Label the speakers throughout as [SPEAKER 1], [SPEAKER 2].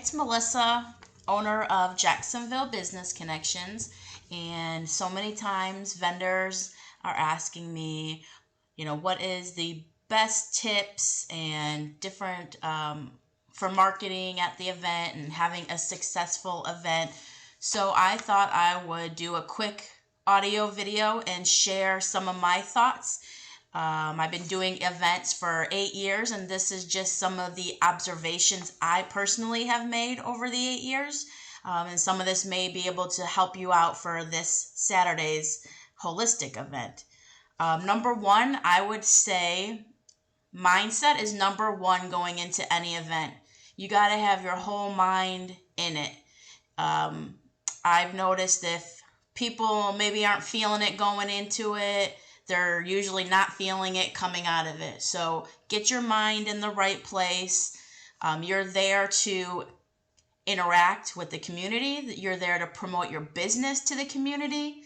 [SPEAKER 1] It's Melissa, owner of Jacksonville Business Connections. And so many times vendors are asking me, what is the best tips and different for marketing at the event and having a successful event. So I thought I would do a quick audio video and share some of my thoughts. I've been doing events for 8 years, and this is just some of the observations I personally have made over the 8 years. And some of this may be able to help you out for this Saturday's holistic event. Number one, I would say mindset is number one going into any event. You got to have your whole mind in it. I've noticed if people maybe aren't feeling it going into it, they're usually not feeling it coming out of it. So get your mind in the right place. You're there to interact with the community. You're there to promote your business to the community.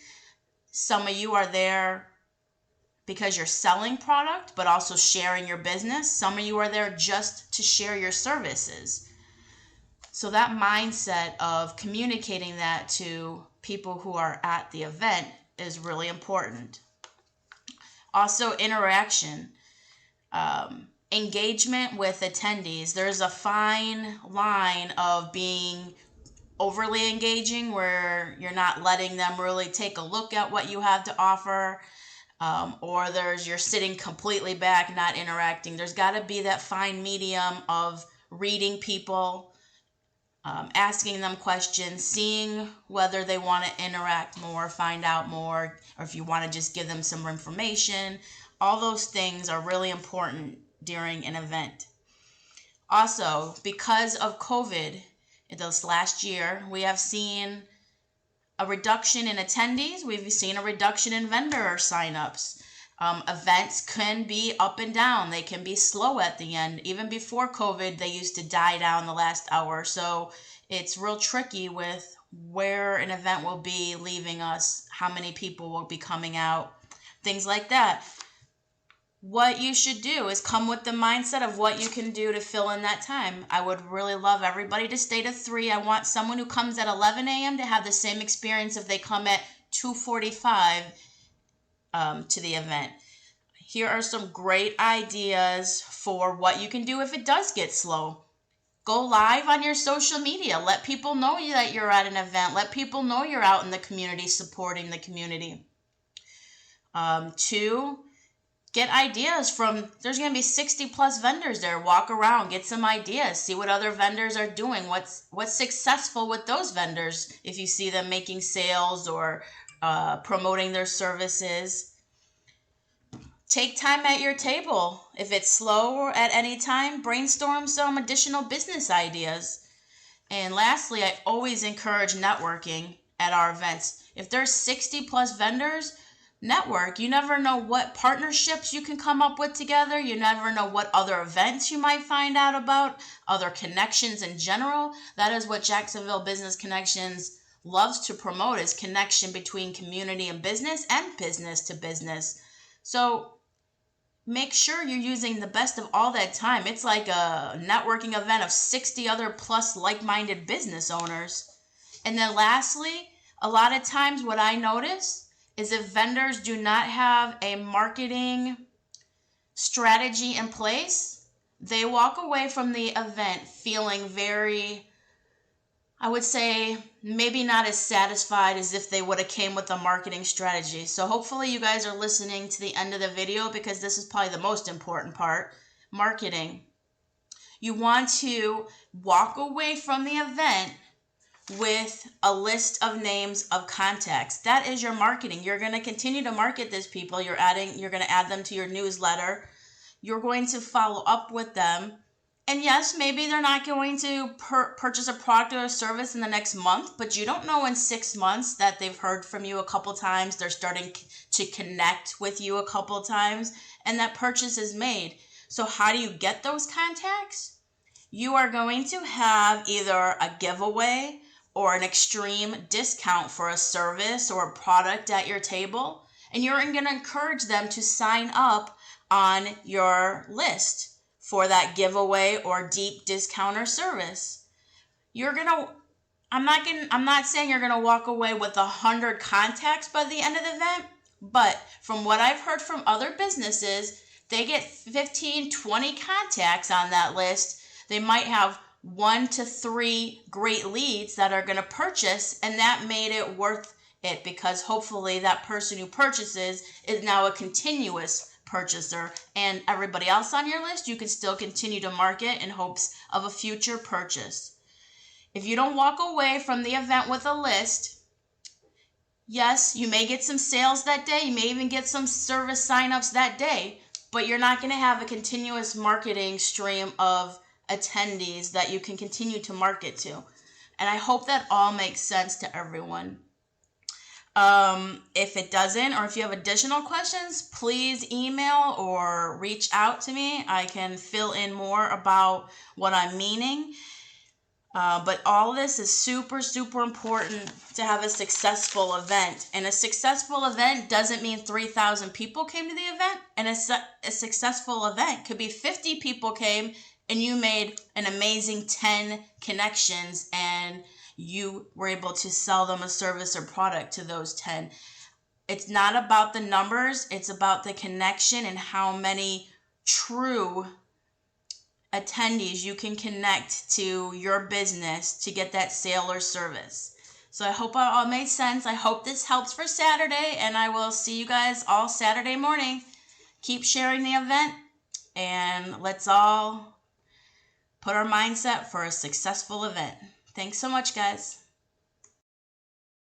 [SPEAKER 1] Some of you are there because you're selling product, but also sharing your business. Some of you are there just to share your services. So that mindset of communicating that to people who are at the event is really important. Also, interaction, engagement with attendees. There's a fine line of being overly engaging where you're not letting them really take a look at what you have to offer, or you're sitting completely back, not interacting. There's got to be that fine medium of reading people, asking them questions, seeing whether they want to interact more, find out more, or if you want to just give them some information. All those things are really important during an event. Also, because of COVID, this last year, we have seen a reduction in attendees. We've seen a reduction in vendor signups. Events can be up and down. They can be slow at the end. Even before COVID, they used to die down the last hour. So it's real tricky with where an event will be leaving us, how many people will be coming out, things like that. What you should do is come with the mindset of what you can do to fill in that time. I would really love everybody to stay to 3. I want someone who comes at 11 a.m. to have the same experience if they come at 2:45 to the event. Here are some great ideas for what you can do if it does get slow. Go live on your social media. Let people know that you're at an event. Let people know you're out in the community supporting the community. 2, get ideas from, there's going to be 60 plus vendors there. Walk around, get some ideas, see what other vendors are doing. What's successful with those vendors if you see them making sales or promoting their services. Take time at your table. If it's slow at any time, brainstorm some additional business ideas. And lastly, I always encourage networking at our events. If there's 60 plus vendors, network. You never know what partnerships you can come up with together. You never know what other events you might find out about, other connections in general. That is what Jacksonville Business Connections loves to promote, is connection between community and business to business. So make sure you're using the best of all that time. It's like a networking event of 60 other plus like-minded business owners. And then lastly, a lot of times what I notice is if vendors do not have a marketing strategy in place, they walk away from the event feeling very, I would say, maybe not as satisfied as if they would have came with a marketing strategy. So hopefully you guys are listening to the end of the video, because this is probably the most important part, marketing. You want to walk away from the event with a list of names of contacts. That is your marketing. You're going to continue to market these people. You're going to add them to your newsletter. You're going to follow up with them. And yes, maybe they're not going to purchase a product or a service in the next month, but you don't know in 6 months that they've heard from you a couple times, they're starting to connect with you a couple times, and that purchase is made. So how do you get those contacts? You are going to have either a giveaway or an extreme discount for a service or a product at your table, and you're going to encourage them to sign up on your list for that giveaway or deep discount or service. I'm not saying you're gonna walk away with 100 contacts by the end of the event, but from what I've heard from other businesses, they get 15, 20 contacts on that list. They might have 1 to 3 great leads that are gonna purchase, and that made it worth it because hopefully that person who purchases is now a continuous purchaser, and everybody else on your list you can still continue to market in hopes of a future purchase. If you don't walk away from the event with a list, yes, you may get some sales that day, you may even get some service signups that day, but you're not going to have a continuous marketing stream of attendees that you can continue to market to. And I hope that all makes sense to everyone. If it doesn't, or if you have additional questions, please email or reach out to me. I can fill in more about what I'm meaning. But all this is super, super important to have a successful event. And a successful event doesn't mean 3,000 people came to the event. And a successful event could be 50 people came and you made an amazing 10 connections and you were able to sell them a service or product to those 10. It's not about the numbers. It's about the connection and how many true attendees you can connect to your business to get that sale or service. So I hope it all made sense. I hope this helps for Saturday, and I will see you guys all Saturday morning. Keep sharing the event, and let's all put our mindset for a successful event. Thanks so much, guys.